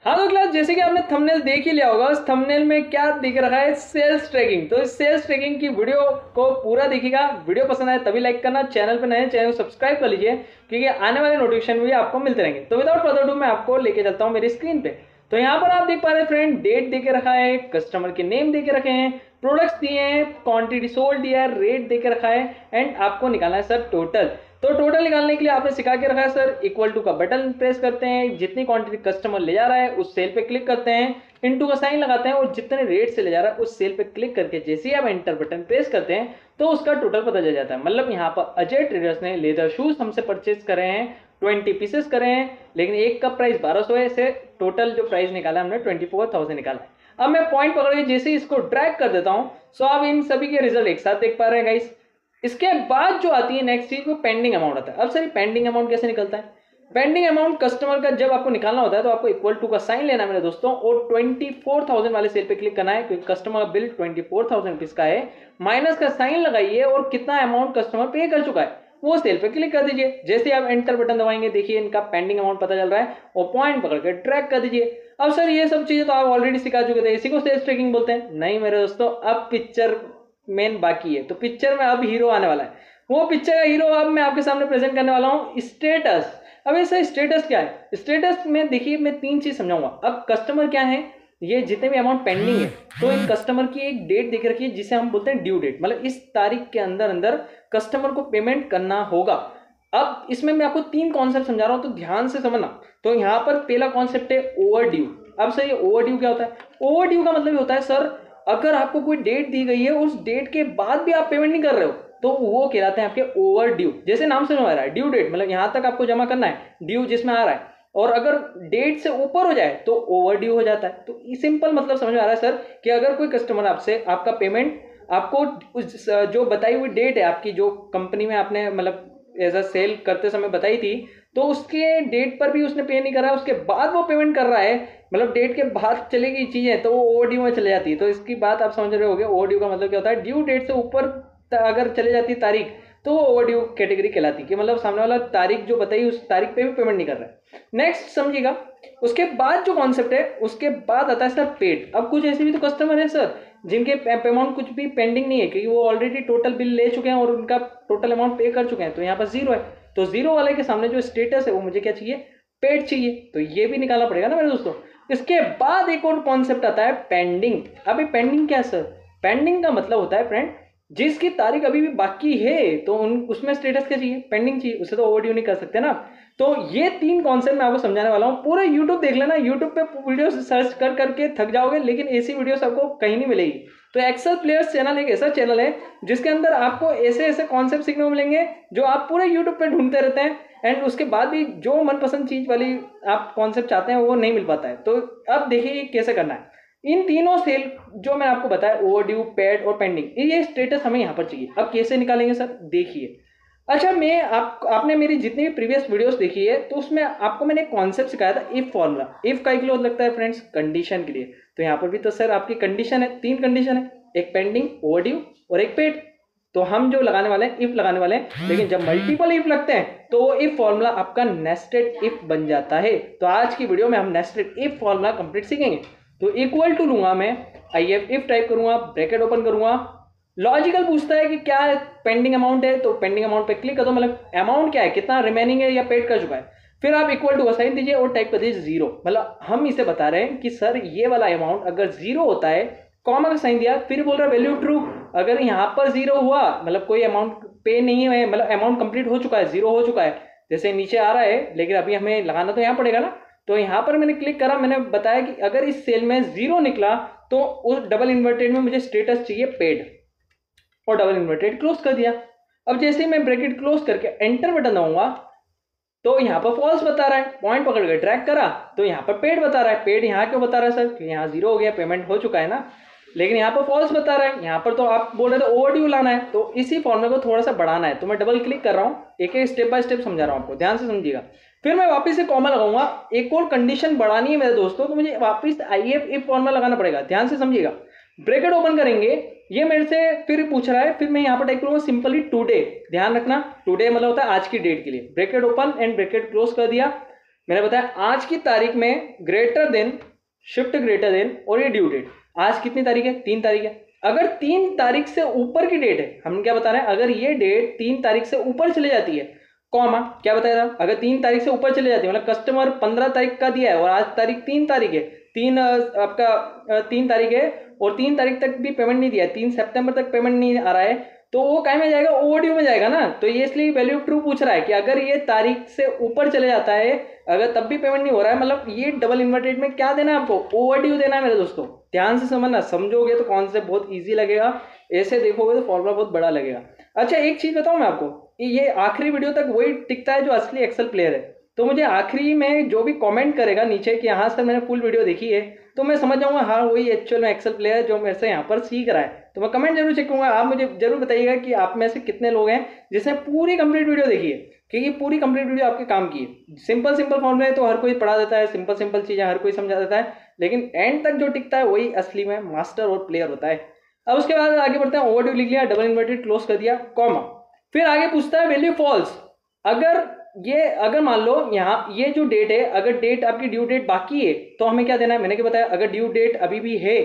हाँ तो क्लास, जैसे कि आपने थंबनेल देख ही लिया होगा, उस थंबनेल में क्या दिख रखा है, सेल्स ट्रैकिंग। तो इस सेल्स ट्रैकिंग की वीडियो को पूरा देखिएगा। वीडियो पसंद आए तभी लाइक करना, चैनल पे नए चैनल को सब्सक्राइब कर लीजिए, क्योंकि आने वाले नोटिफिकेशन भी आपको मिलते रहेंगे। तो विदाउट फर्दर डू मैं आपको लेके चलता हूँ मेरी स्क्रीन पे। तो यहाँ पर आप देख पा रहे हैं फ्रेंड, डेट दे के रखा है, कस्टमर के नेम दे के रखे हैं, प्रोडक्ट्स दिए हैं, क्वांटिटी सोल्ड दिया है, रेट दे के रखा है, एंड आपको निकालना है सर टोटल। तो टोटल निकालने के लिए आपने सिखा के रखा है सर, इक्वल टू का बटन प्रेस करते हैं, जितनी क्वांटिटी कस्टमर ले जा रहा है उस सेल पे क्लिक करते हैं, इनटू का साइन लगाते हैं, और जितने रेट से ले जा रहा है उस सेल पे क्लिक करके जैसे ही आप एंटर बटन प्रेस करते हैं तो उसका टोटल पता चल जाता है। मतलब यहाँ पर अजय ट्रेडर्स ने लेदर शूज हमसे परचेज करे हैं, 20 पीसेस करे हैं, लेकिन एक का प्राइस 1200 है, से टोटल जो प्राइस निकाला हमने 24,000 निकाला है। अब मैं पॉइंट पकड़ के जैसे इसको ड्रैग कर देता हूं, सो आप इन सभी के रिजल्ट एक साथ देख पा रहे हैं गाइस। इसके बाद जो आती है नेक्स्ट चीज, वो पेंडिंग अमाउंट आता है। अब सर पेंडिंग अमाउंट कैसे निकलता है? पेंडिंग अमाउट कस्टमर का जब आपको निकालना होता है तो आपको इक्वल टू का साइन लेना है मेरे दोस्तों, और 24,000 वाले सेल पे क्लिक करना है, क्योंकि कस्टमर का बिल 24,000 रुपीज का है, माइनस का साइन लगाइए और कितना अमाउंट कस्टमर पे कर चुका है वो सेल पे क्लिक कर दीजिए। जैसे आप एंटर बटन दबाएंगे, देखिए इनका पेंडिंग अमाउंट पता चल रहा है, और पॉइंट पकड़ के ट्रैक कर दीजिए। अब सर ये सब चीजें तो आप ऑलरेडी सिखा चुके थे, इसी को सेल्स ट्रैकिंग बोलते हैं। नहीं मेरे दोस्तों, अब पिक्चर मेन बाकी है। तो पिक्चर में अब हीरो आने वाला है, वो पिक्चर का हीरो अब मैं आपके सामने प्रेजेंट करने वाला हूँ, स्टेटस। अब इसका स्टेटस क्या है? स्टेटस में देखिए मैं 3 चीज समझाऊंगा। अब कस्टमर क्या है, ये जितने भी अमाउंट पेंडिंग है, तो एक कस्टमर की एक डेट देख रखी है जिसे हम बोलते हैं ड्यू डेट, मतलब इस तारीख के अंदर अंदर कस्टमर को पेमेंट करना होगा। अब इसमें मैं आपको 3 कॉन्सेप्ट समझा रहा हूं, तो ध्यान से समझना। तो यहां पर पहला कॉन्सेप्ट है ओवर ड्यू। अब सर ये ओवर ड्यू क्या होता है? ओवर ड्यू का मतलब होता है सर, अगर आपको कोई डेट दी गई है, उस डेट के बाद भी आप पेमेंट नहीं कर रहे हो, तो वो कहलाते हैं आपके ओवर ड्यू। जैसे नाम से आ रहा है ड्यू डेट, मतलब यहां तक आपको जमा करना है, ड्यू जिसमें आ रहा है, और अगर डेट से ऊपर हो जाए तो ओवर ड्यू हो जाता है। तो सिंपल मतलब समझ में आ रहा है सर, कि अगर कोई कस्टमर आपसे आपका पेमेंट आपको उस जो बताई हुई डेट है आपकी, जो कंपनी में आपने मतलब एज अ सेल करते समय बताई थी, तो उसके डेट पर भी उसने पे नहीं करा, उसके बाद वो पेमेंट कर रहा है, मतलब डेट के बाद चलेगी चीजें, तो वो ओवर ड्यू में चले जाती है। तो इसकी बात आप समझ रहे होगे, ओवर ड्यू का मतलब क्या होता है? ड्यू डेट से ऊपर अगर चले जाती है तारीख, तो वो ओवर ड्यू कैटेगरी कहलाती है, कि मतलब सामने वाला तारीख जो बताई उस तारीख पे भी पेमेंट नहीं कर रहा है। नेक्स्ट समझिएगा, उसके बाद जो कॉन्सेप्ट है, उसके बाद आता है सर पेड। अब कुछ ऐसे भी तो कस्टमर है सर जिनके अमाउंट कुछ भी पेंडिंग नहीं है, क्योंकि वो ऑलरेडी टोटल बिल ले चुके हैं और उनका टोटल अमाउंट पे कर चुके हैं, तो यहाँ पर जीरो है। तो जीरो वाले के सामने जो स्टेटस है वो मुझे क्या चाहिए? पेड चाहिए। तो ये भी निकालना पड़ेगा ना मेरे दोस्तों। इसके बाद एक और कॉन्सेप्ट आता है पेंडिंग। अभी पेंडिंग क्या है सर? पेंडिंग का मतलब होता है फ्रेंड, जिसकी तारीख अभी भी बाकी है, तो उसमें स्टेटस क्या चाहिए? पेंडिंग चाहिए। उसे तो ओवरड्यू नहीं कर सकते ना। तो ये 3 कॉन्सेप्ट मैं आपको समझाने वाला हूँ। पूरा यूट्यूब देख लेना, यूट्यूब पे वीडियो सर्च कर करके थक जाओगे, लेकिन ऐसी वीडियो आपको कहीं नहीं मिलेगी। तो एक्सेल प्लेयर्स चैनल एक ऐसा चैनल है जिसके अंदर आपको ऐसे ऐसे कॉन्सेप्ट सीखने को मिलेंगे जो आप पूरे यूट्यूब पे ढूंढते रहते हैं, एंड उसके बाद भी जो मनपसंद चीज वाली आप कॉन्सेप्ट चाहते हैं वो नहीं मिल पाता है। तो अब देखिए कैसे करना है। इन तीनों सेल जो मैंने आपको बताया, ओवरड्यू, पेड और पेंडिंग, ये स्टेटस हमें यहाँ पर चाहिए। अब कैसे निकालेंगे सर? देखिए, अच्छा मैं आपने मेरी जितनी भी प्रीवियस वीडियोस देखी है, तो उसमें आपको मैंने एक कॉन्सेप्ट सिखाया था, इफ फॉर्मूला। इफ का क्या लगता है फ्रेंड्स? कंडीशन के लिए। तो यहाँ पर भी तो सर आपकी कंडीशन है, 3 कंडीशन है, एक पेंडिंग, ओवरड्यू और एक पेड। तो हम जो लगाने वाले हैं, इफ लगाने वाले हैं, लेकिन जब मल्टीपल इफ लगते हैं तो वो इफ फॉर्मूला आपका नेस्टेड इफ बन जाता है। तो आज की वीडियो में हम नेस्टेड इफ फॉर्मूला कंप्लीट सीखेंगे। तो इक्वल टू लूंगा मैं, IF इफ टाइप करूंगा, ब्रैकेट ओपन करूंगा, लॉजिकल पूछता है कि क्या पेंडिंग अमाउंट है, तो पेंडिंग अमाउंट पे क्लिक कर दो, मतलब अमाउंट क्या है, कितना रिमेनिंग है या पेड कर चुका है। फिर आप इक्वल टू का साइन दीजिए और टाइप कर दीजिए 0। मतलब हम इसे बता रहे हैं कि सर ये वाला अमाउंट अगर 0 होता है, कॉमा का साइन दिया, फिर बोल रहा है वैल्यू ट्रू। अगर यहाँ पर 0 हुआ, मतलब कोई अमाउंट पे नहीं है, मतलब अमाउंट कंप्लीट हो चुका है, 0 हो चुका है, जैसे नीचे आ रहा है, लेकिन अभी हमें लगाना तो यहाँ पड़ेगा ना। तो यहाँ पर मैंने क्लिक करा, मैंने बताया कि अगर इस सेल में 0 निकला तो उस डबल इन्वर्टेड में मुझे स्टेटस चाहिए पेड, और डबल इन्वर्टेड क्लोज कर दिया। अब जैसे ही मैं ब्रैकेट क्लोज करके एंटर बटन दबाऊंगा, तो यहाँ पर फॉल्स बता रहा है, पॉइंट पकड़ के ट्रैक करा तो यहाँ पर पेड बता रहा है। पेड यहाँ क्यों बता रहा है सर? क्योंकि यहाँ 0 हो गया, पेमेंट हो चुका है ना। लेकिन यहाँ पर फॉल्स बता रहा है, यहाँ पर तो आप बोल रहे थे ओवरड्यू लाना है, तो इसी फॉर्मूले को थोड़ा सा बढ़ाना है। तो मैं डबल क्लिक कर रहा हूँ, एक एक स्टेप बाय स्टेप समझा रहा हूँ आपको, ध्यान से समझिएगा। फिर मैं वापस से कॉमा लगाऊंगा, एक और कंडीशन बढ़ानी है मेरे दोस्तों, तो मुझे वापस IF इफ फॉर्मूला लगाना पड़ेगा, ध्यान से समझिएगा। ब्रैकेट ओपन करेंगे, ये मेरे से फिर पूछ रहा है, फिर मैं यहाँ पर टाइप करूंगा सिंपली टुडे। ध्यान रखना, टुडे मतलब होता है आज की डेट के लिए। Bracket open and bracket close कर दिया, मैंने बताया आज की तारीख में greater than, shift greater than और ये ड्यू डेट। आज कितनी तारीख है? 3 तारीख है। अगर 3 तारीख से ऊपर की डेट है, हम क्या बता रहे हैं, अगर ये डेट 3 तारीख से ऊपर चले जाती है, कॉमा क्या बताया था, अगर 3 तारीख से ऊपर चले जाती है, मतलब कस्टमर 15 तारीख का दिया है और आज तारीख 3 तारीख है, 3 तारीख है और 3 तारीख तक भी पेमेंट नहीं दिया, 3 सितंबर तक पेमेंट नहीं आ रहा है, तो वो काय में जाएगा? ओवरड्यू में जाएगा ना। तो ये इसलिए वैल्यू ट्रू पूछ रहा है कि अगर ये तारीख से ऊपर चले जाता है, अगर तब भी पेमेंट नहीं हो रहा है, मतलब ये डबल इन्वर्टेड में क्या देना है आपको? ओवरड्यू देना है मेरे दोस्तों। ध्यान से समझना, समझोगे तो कॉन्सेप्ट बहुत ईजी लगेगा, ऐसे देखोगे तो फॉर्मूला बहुत बड़ा लगेगा। अच्छा एक चीज बताऊं मैं आपको, ये आखिरी वीडियो तक वही टिकता है जो असली एक्सेल प्लेयर है। तो मुझे आखिरी में जो भी कमेंट करेगा नीचे कि हाँ सर मैंने फुल वीडियो देखी है, तो मैं समझ जाऊंगा हाँ वही एक्चुअल में एक्सेल प्लेयर जो मेरे से यहाँ पर सीख रहा है। तो मैं कमेंट जरूर चेक करूंगा। आप मुझे जरूर बताइएगा कि आप में से कितने लोग हैं जिसने पूरी कंप्लीट वीडियो देखी है, क्योंकि पूरी कंप्लीट वीडियो आपके काम की है। सिंपल सिंपल फॉर्मूले तो हर कोई पढ़ा देता है, सिंपल सिंपल चीजें हर कोई समझा देता है, लेकिन एंड तक जो टिकता है वही असली में मास्टर और प्लेयर होता है। अब उसके बाद आगे बढ़ते हैं। ओवरड्यू लिख लिया, डबल इन्वर्टेड क्लोज कर दिया, कॉमा। फिर आगे पूछता है वैल्यू फॉल्स। अगर मान लो यहाँ ये जो डेट है, अगर डेट आपकी ड्यू डेट बाकी है तो हमें क्या देना है? मैंने क्या बताया, अगर ड्यू डेट अभी भी है,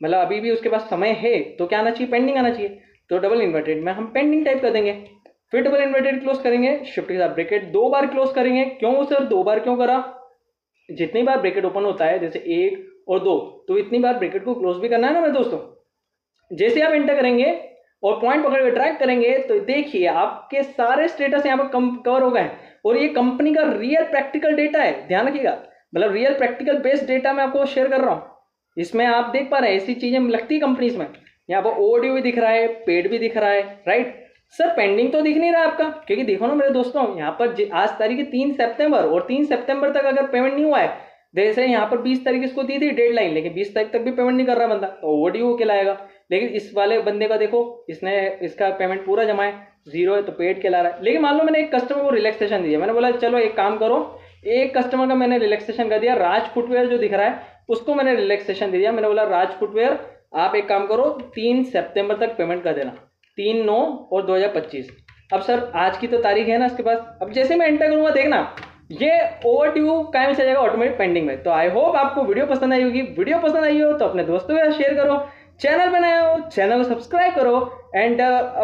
मतलब अभी भी उसके पास समय है, तो क्या आना चाहिए? पेंडिंग आना चाहिए। तो डबल इन्वर्टेड में हम पेंडिंग टाइप कर देंगे, फिर डबल इन्वर्टेड क्लोज करेंगे, शिफ्ट के साथ ब्रैकेट 2 बार क्लोज करेंगे। क्यों सर 2 बार क्यों करा? जितनी बार ब्रैकेट ओपन होता है, जैसे 1 और 2, तो इतनी बार ब्रैकेट को क्लोज भी करना है ना मेरे दोस्तों। जैसे आप एंटर करेंगे और पॉइंट पकड़ के ट्रैक करेंगे तो देखिए आपके सारे स्टेटस यहाँ पर कवर हो गए। और ये कंपनी का रियल प्रैक्टिकल डेटा है, ध्यान रखिएगा, मतलब रियल प्रैक्टिकल बेस्ड डेटा मैं आपको शेयर कर रहा हूँ। इसमें आप देख पा रहे हैं ऐसी चीजें लगती है कंपनीज में। यहाँ पर ओवरड्यू भी दिख रहा है, पेड भी दिख रहा है, राइट। सर पेंडिंग तो दिख नहीं रहा आपका, क्योंकि देखो ना मेरे दोस्तों, यहाँ पर आज तारीख है 3 सितंबर और 3 सितंबर तक अगर पेमेंट नहीं हुआ है, जैसे यहाँ पर 20 तारीख इसको दी थी डेडलाइन, लेकिन 20 तारीख तक भी पेमेंट नहीं कर रहा बंदा, तो ओवरड्यू कहलाएगा। लेकिन इस वाले बंदे का देखो, इसका पेमेंट पूरा जमा है, 0 है, तो पेड कहला रहा है। लेकिन मान लो मैंने एक कस्टमर को रिलैक्सेशन दिया, मैंने बोला चलो एक काम करो, एक कस्टमर का मैंने रिलैक्सेशन कर दिया, राज फुटवेयर जो दिख रहा है उसको मैंने रिलैक्सेशन दे दिया। मैंने बोला राज फुटवेयर आप एक काम करो, 3 सितंबर तक पेमेंट कर देना, 3/9/2025। अब सर आज की तो तारीख है ना इसके पास। अब जैसे मैं एंटर करूंगा देखना ये ओवरड्यू कायम में चल जाएगा ऑटोमेटिक पेंडिंग में। तो आई होप आपको वीडियो पसंद आई होगी। वीडियो पसंद आई हो तो अपने दोस्तों के साथ शेयर करो, चैनल पे नए हो चैनल को सब्सक्राइब करो, एंड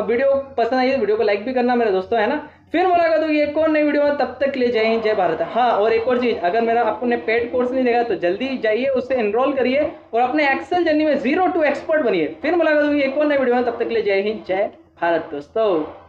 वीडियो पसंद आई तो वीडियो को लाइक भी करना मेरे दोस्तों, है ना। फिर मुलाकात होगी एक और नई वीडियो में, तब तक के लिए जय हिंद जय भारत। हाँ और एक और चीज़, अगर मेरा आपने पेड कोर्स नहीं देखा तो जल्दी जाइए उससे एनरोल करिए और अपने एक्सेल जर्नी में 0 to एक्सपर्ट बनिए। फिर मुलाकात होगी एक और नई वीडियो में, तब तक के लिए जय हिंद जय भारत दोस्तों।